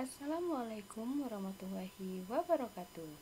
Assalamualaikum warahmatullahi wabarakatuh.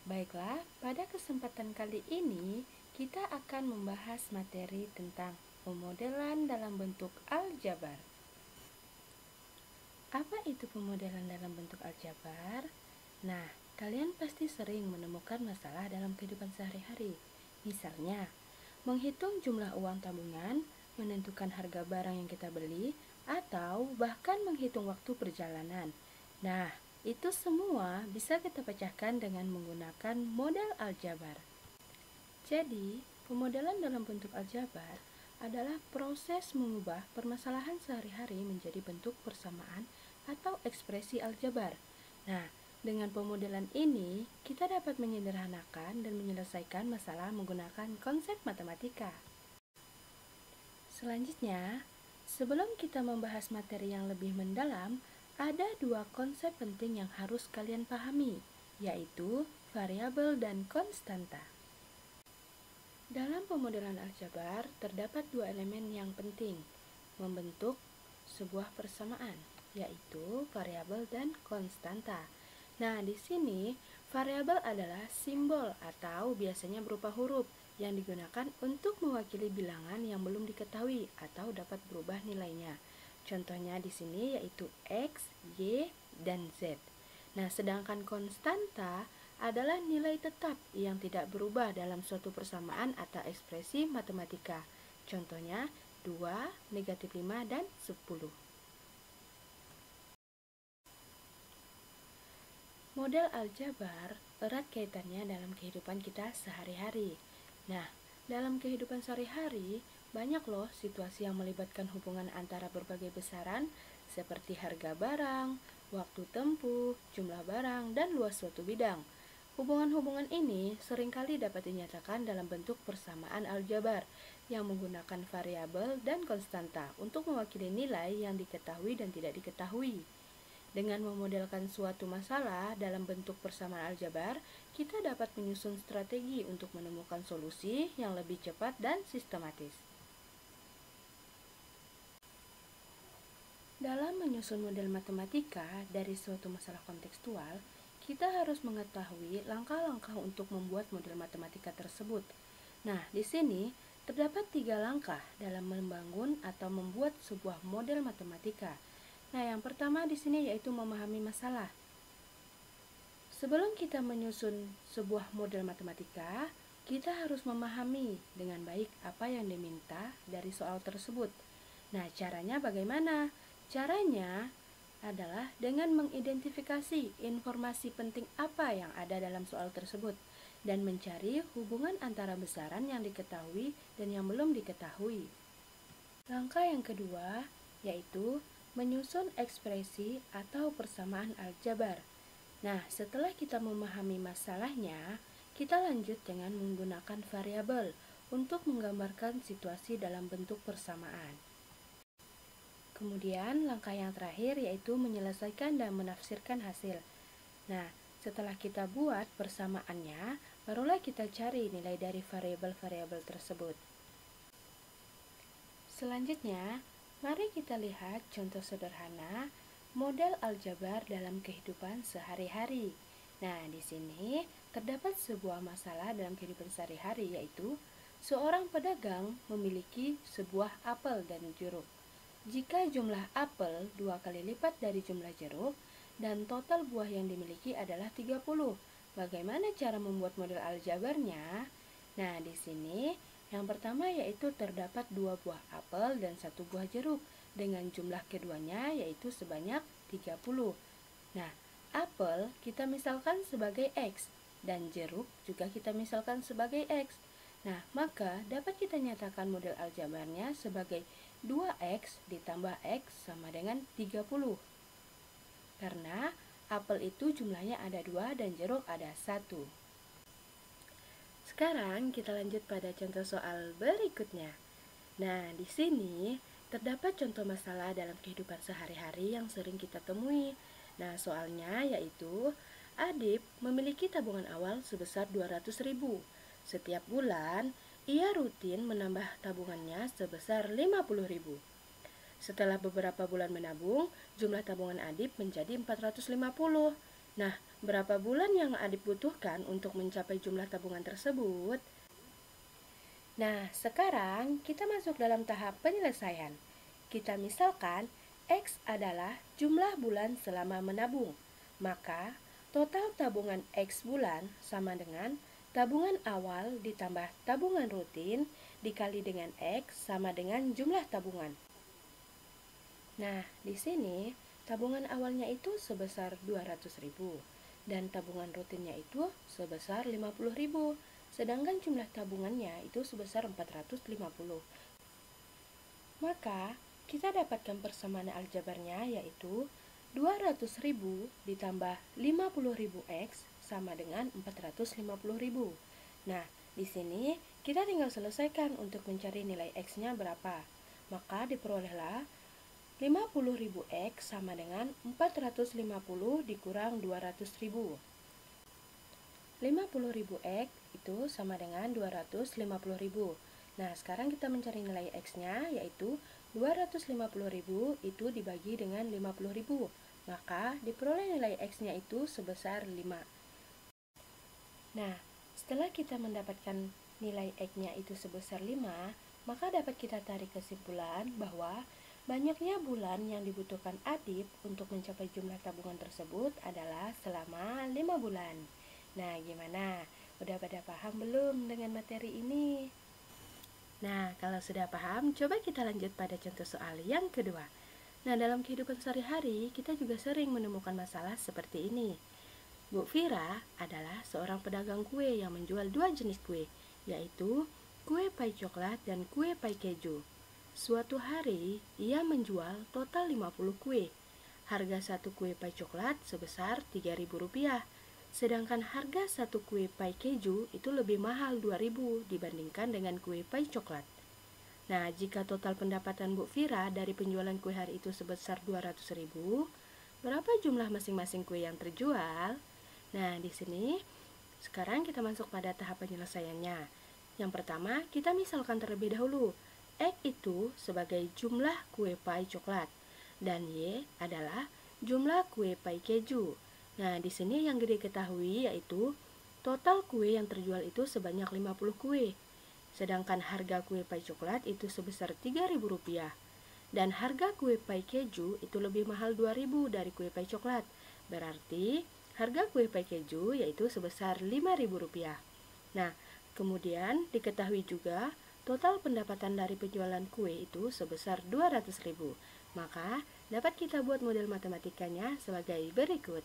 Baiklah, pada kesempatan kali ini kita akan membahas materi tentang pemodelan dalam bentuk aljabar. Apa itu pemodelan dalam bentuk aljabar? Nah, kalian pasti sering menemukan masalah dalam kehidupan sehari-hari. Misalnya, menghitung jumlah uang tabungan, menentukan harga barang yang kita beli, atau bahkan menghitung waktu perjalanan. Nah, itu semua bisa kita pecahkan dengan menggunakan model aljabar. Jadi, pemodelan dalam bentuk aljabar adalah proses mengubah permasalahan sehari-hari menjadi bentuk persamaan atau ekspresi aljabar. Nah, dengan pemodelan ini, kita dapat menyederhanakan dan menyelesaikan masalah menggunakan konsep matematika. Selanjutnya, sebelum kita membahas materi yang lebih mendalam, ada dua konsep penting yang harus kalian pahami, yaitu variabel dan konstanta. Dalam pemodelan aljabar, terdapat dua elemen yang penting membentuk sebuah persamaan, yaitu variabel dan konstanta. Nah, di sini variabel adalah simbol atau biasanya berupa huruf yang digunakan untuk mewakili bilangan yang belum diketahui atau dapat berubah nilainya. Contohnya di sini yaitu X, Y, dan Z. Nah, sedangkan konstanta adalah nilai tetap yang tidak berubah dalam suatu persamaan atau ekspresi matematika. Contohnya 2, negatif 5, dan 10. Model aljabar erat kaitannya dalam kehidupan kita sehari-hari. Nah, dalam kehidupan sehari-hari, banyak loh situasi yang melibatkan hubungan antara berbagai besaran seperti harga barang, waktu tempuh, jumlah barang, dan luas suatu bidang. Hubungan-hubungan ini seringkali dapat dinyatakan dalam bentuk persamaan aljabar yang menggunakan variabel dan konstanta untuk mewakili nilai yang diketahui dan tidak diketahui. Dengan memodelkan suatu masalah dalam bentuk persamaan aljabar, kita dapat menyusun strategi untuk menemukan solusi yang lebih cepat dan sistematis. Dalam menyusun model matematika dari suatu masalah kontekstual, kita harus mengetahui langkah-langkah untuk membuat model matematika tersebut. Nah, di sini terdapat 3 langkah dalam membangun atau membuat sebuah model matematika. Nah, yang pertama di sini yaitu memahami masalah. Sebelum kita menyusun sebuah model matematika, kita harus memahami dengan baik apa yang diminta dari soal tersebut. Nah, caranya bagaimana? Caranya adalah dengan mengidentifikasi informasi penting apa yang ada dalam soal tersebut dan mencari hubungan antara besaran yang diketahui dan yang belum diketahui. Langkah yang kedua yaitu menyusun ekspresi atau persamaan aljabar. Nah, setelah kita memahami masalahnya, kita lanjut dengan menggunakan variabel untuk menggambarkan situasi dalam bentuk persamaan. Kemudian, langkah yang terakhir yaitu menyelesaikan dan menafsirkan hasil. Nah, setelah kita buat persamaannya, barulah kita cari nilai dari variabel-variabel tersebut. Selanjutnya, mari kita lihat contoh sederhana model aljabar dalam kehidupan sehari-hari. Nah, di sini terdapat sebuah masalah dalam kehidupan sehari-hari yaitu seorang pedagang memiliki sebuah apel dan jeruk. Jika jumlah apel 2 kali lipat dari jumlah jeruk dan total buah yang dimiliki adalah 30, bagaimana cara membuat model aljabarnya? Nah, di sini yang pertama yaitu terdapat 2 buah apel dan 1 buah jeruk dengan jumlah keduanya yaitu sebanyak 30. Nah, apel kita misalkan sebagai X dan jeruk juga kita misalkan sebagai X. Nah, maka dapat kita nyatakan model aljabarnya sebagai 2X ditambah X sama dengan 30. Karena apel itu jumlahnya ada 2 dan jeruk ada 1. Sekarang kita lanjut pada contoh soal berikutnya. Nah, di sini terdapat contoh masalah dalam kehidupan sehari-hari yang sering kita temui. Nah, soalnya yaitu Adip memiliki tabungan awal sebesar 200.000. Setiap bulan, ia rutin menambah tabungannya sebesar 50.000. Setelah beberapa bulan menabung, jumlah tabungan Adip menjadi 450. Nah, berapa bulan yang Adip butuhkan untuk mencapai jumlah tabungan tersebut? Nah, sekarang kita masuk dalam tahap penyelesaian. Kita misalkan X adalah jumlah bulan selama menabung. Maka, total tabungan X bulan sama dengan tabungan awal ditambah tabungan rutin dikali dengan X sama dengan jumlah tabungan. Nah, di sini tabungan awalnya itu sebesar 200.000 dan tabungan rutinnya itu sebesar 50.000. Sedangkan jumlah tabungannya itu sebesar 450. Maka, kita dapatkan persamaan aljabarnya yaitu 200.000 ditambah 50.000 X sama dengan 450.000. Nah, di sini kita tinggal selesaikan untuk mencari nilai X-nya berapa. Maka diperolehlah 50.000 X sama dengan 450 dikurang 200.000. 50.000 X itu sama dengan 250.000. Nah, sekarang kita mencari nilai X-nya yaitu 250.000 itu dibagi dengan 50.000. Maka diperoleh nilai X-nya itu sebesar 5. Nah, setelah kita mendapatkan nilai X-nya itu sebesar 5, maka dapat kita tarik kesimpulan bahwa banyaknya bulan yang dibutuhkan Adip untuk mencapai jumlah tabungan tersebut adalah selama 5 bulan. Nah, gimana? Udah pada paham belum dengan materi ini? Nah, kalau sudah paham, coba kita lanjut pada contoh soal yang kedua. Nah, dalam kehidupan sehari-hari, kita juga sering menemukan masalah seperti ini. Bu Vira adalah seorang pedagang kue yang menjual 2 jenis kue, yaitu kue pai coklat dan kue pai keju. Suatu hari, ia menjual total 50 kue. Harga satu kue pai coklat sebesar Rp3.000, sedangkan harga satu kue pai keju itu lebih mahal Rp2.000 dibandingkan dengan kue pai coklat. Nah, jika total pendapatan Bu Vira dari penjualan kue hari itu sebesar Rp200.000, berapa jumlah masing-masing kue yang terjual? Nah, di sini sekarang kita masuk pada tahap penyelesaiannya. Yang pertama, kita misalkan terlebih dahulu. X itu sebagai jumlah kue pai coklat dan Y adalah jumlah kue pai keju. Nah, di sini yang diketahui yaitu total kue yang terjual itu sebanyak 50 kue. Sedangkan harga kue pai coklat itu sebesar Rp3.000 dan harga kue pai keju itu lebih mahal Rp2.000 dari kue pai coklat. Berarti harga kue pai keju yaitu sebesar Rp5.000. Nah, kemudian diketahui juga total pendapatan dari penjualan kue itu sebesar Rp200.000. Maka, dapat kita buat model matematikanya sebagai berikut.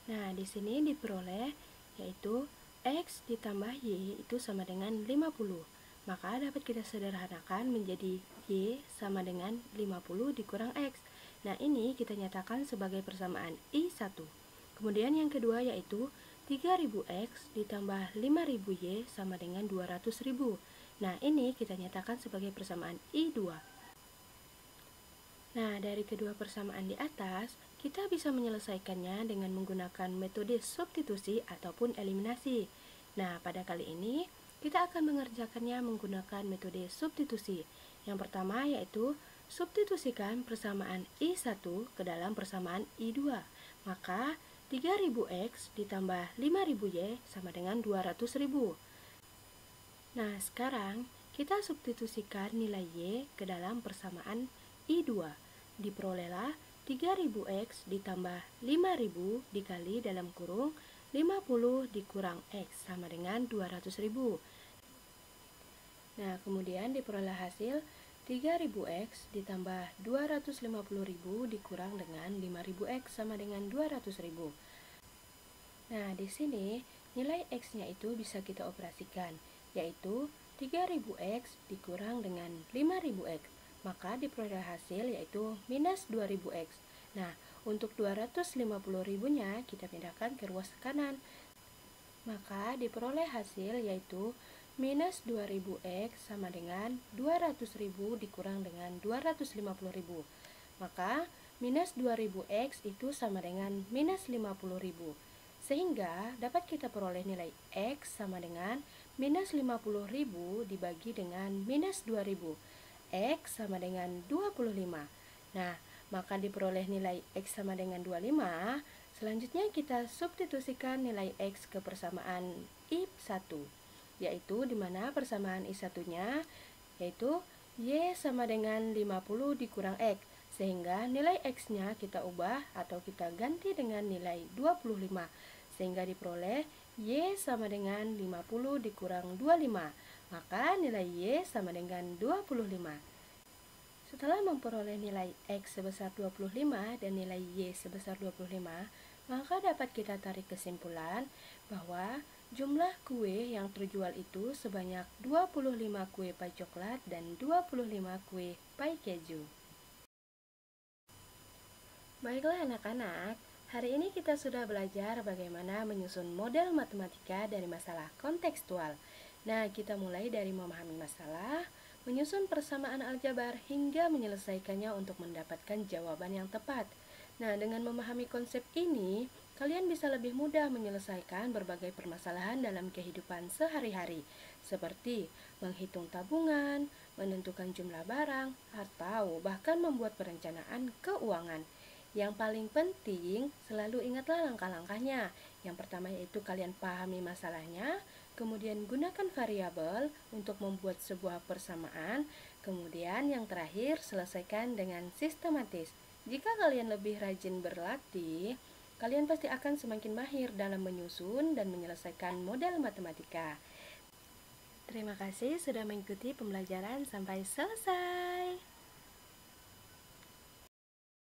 Nah, di sini diperoleh yaitu X ditambah Y itu sama dengan 50. Maka dapat kita sederhanakan menjadi Y sama dengan 50 dikurang X. Nah, ini kita nyatakan sebagai persamaan I1. Kemudian yang kedua yaitu 3.000X ditambah 5.000Y sama dengan 200.000. Nah, ini kita nyatakan sebagai persamaan I2. Nah, dari kedua persamaan di atas, kita bisa menyelesaikannya dengan menggunakan metode substitusi ataupun eliminasi. Nah, pada kali ini, kita akan mengerjakannya menggunakan metode substitusi. Yang pertama yaitu substitusikan persamaan I1 ke dalam persamaan I2. Maka 3.000X ditambah 5.000Y sama dengan 200.000. Nah, sekarang kita substitusikan nilai Y ke dalam persamaan I2. Diperolehlah 3.000X ditambah 5.000 dikali dalam kurung 50 dikurang X sama dengan 200.000. Nah, kemudian diperoleh hasil 3.000X ditambah 250.000 dikurang dengan 5.000X sama dengan 200.000. Nah, di sini nilai X-nya itu bisa kita operasikan, yaitu 3.000X dikurang dengan 5.000X. Maka diperoleh hasil yaitu minus 2.000X. Nah, untuk 250.000-nya kita pindahkan ke ruas kanan. Maka diperoleh hasil yaitu minus 2.000X sama dengan 200.000 dikurang dengan 250.000. Maka minus 2.000X itu sama dengan minus 50.000. Sehingga dapat kita peroleh nilai X sama dengan minus 50.000 dibagi dengan minus 2.000. X sama dengan 25. Nah, maka diperoleh nilai X sama dengan 25. Selanjutnya kita substitusikan nilai X ke persamaan I1, yaitu dimana persamaan I1-nya yaitu Y sama dengan 50 dikurang X, sehingga nilai X-nya kita ubah atau kita ganti dengan nilai 25, sehingga diperoleh Y sama dengan 50 dikurang 25, maka nilai Y sama dengan 25. Setelah memperoleh nilai X sebesar 25 dan nilai Y sebesar 25, maka dapat kita tarik kesimpulan bahwa jumlah kue yang terjual itu sebanyak 25 kue pai coklat dan 25 kue pai keju. Baiklah anak-anak, hari ini kita sudah belajar bagaimana menyusun model matematika dari masalah kontekstual. Nah, kita mulai dari memahami masalah, menyusun persamaan aljabar hingga menyelesaikannya untuk mendapatkan jawaban yang tepat. Nah, dengan memahami konsep ini, kalian bisa lebih mudah menyelesaikan berbagai permasalahan dalam kehidupan sehari-hari, seperti menghitung tabungan, menentukan jumlah barang, atau bahkan membuat perencanaan keuangan. Yang paling penting, selalu ingatlah langkah-langkahnya. Yang pertama yaitu kalian pahami masalahnya, kemudian gunakan variabel untuk membuat sebuah persamaan, kemudian yang terakhir selesaikan dengan sistematis. Jika kalian lebih rajin berlatih, kalian pasti akan semakin mahir dalam menyusun dan menyelesaikan model matematika. Terima kasih sudah mengikuti pembelajaran sampai selesai.